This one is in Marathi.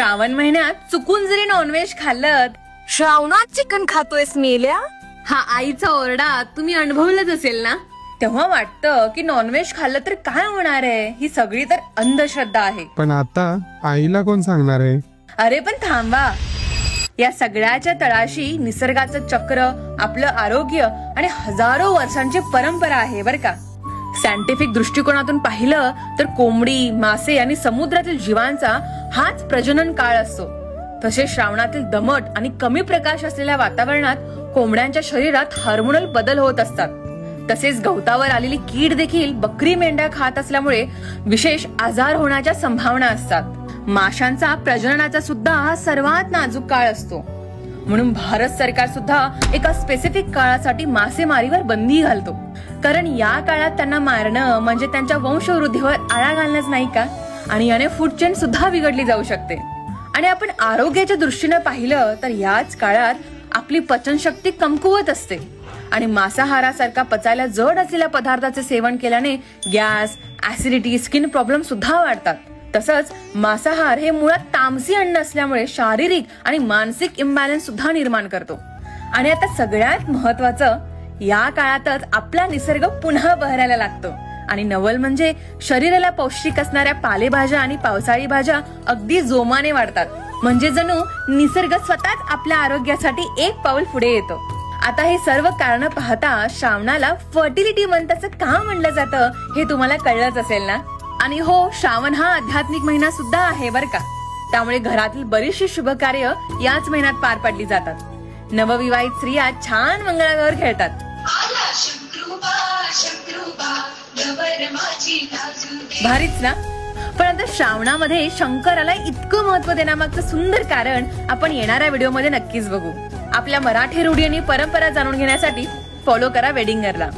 श्रावण महिन्यात चुकून जरी नॉनव्हेज खाल्लं, श्रावणात चिकन खातोयस मेल्या? हा आईचा ओरडा तुम्ही अनुभवलंच असेल ना. तेव्हा वाटतं की नॉनव्हेज खाल्लं तर काय होणार आहे. ही सगळी तर अंधश्रद्धा आहे. पण आता आईला कोण सांगणार आहे? अरे पण थांबा, या सगळ्याच्या तळाशी निसर्गाचं चक्र, आपलं आरोग्य आणि हजारो वर्षांची परंपरा आहे बर का. सायंटिफिक दृष्टिकोनातून पाहिलं तर कोंबडी, मासे आणि समुद्रातील जीवांचा हाच प्रजनन काळ असतो. तसेच श्रावणातील दमट आणि कमी प्रकाश असलेल्या वातावरणात कोंबड्यांच्या शरीरात हार्मोनल बदल होत असतात. तसेच गवतावर आलेली कीड देखील बकरी मेंढ्या खात असल्यामुळे विशेष आजार होण्याच्या संभावना असतात. माशांचा प्रजननाचा सुद्धा हा सर्वात नाजूक काळ असतो. म्हणून भारत सरकार सुद्धा एका स्पेसिफिक काळासाठी मासेमारीवर बंदी घालतो. कारण या काळात त्यांना मारणं म्हणजे त्यांच्या वंशवृद्धीवर आळा घालणंच नाही का. आणि याने फूड चेन सुद्धा बिघडली जाऊ शकते. आणि आपण आरोग्याच्या दृष्टीने पाहिलं तर याच काळात आपली पचनशक्ती कमकुवत असते आणि मांसाहारासारखा पचायला जड असलेल्या पदार्थाचे सेवन केल्याने गॅस, ऍसिडिटी, स्किन प्रॉब्लेम सुद्धा वाढतात. तसंच मांसाहार हे मुळात तामसी अन्न असल्यामुळे शारीरिक आणि मानसिक इम्बॅलन्स सुद्धा निर्माण करतो. आणि आता सगळ्यात महत्वाचं, या काळातच आपला निसर्ग पुन्हा बहरायला लागतो. आणि नवल म्हणजे शरीराला पौष्टिक असणाऱ्या पालेभाज्या आणि पावसाळी भाज्या अगदी जोमाने वाढतात. म्हणजे जणू निसर्ग स्वतःच आपल्या आरोग्यासाठी एक पाऊल पुढे येतो. आता हे सर्व कारण पाहता श्रावणाला फर्टिलिटी मंथ असं का म्हणलं जातं हे तुम्हाला कळलंच असेल ना. आणि हो, श्रावण हा आध्यात्मिक महिना सुद्धा आहे बर का. त्यामुळे घरातील बरीचशी शुभ कार्य याच महिन्यात पार पडली जातात. नवविवाहित स्त्रिया छान मंगळागौर खेळतात. भारीच ना. पण आता श्रावणामध्ये शंकराला इतकं महत्व देण्यामागचं सुंदर कारण आपण येणाऱ्या व्हिडिओमध्ये नक्कीच बघू. आपल्या मराठी रूढी आणि परंपरा जाणून घेण्यासाठी फॉलो करा वेडिंगरला.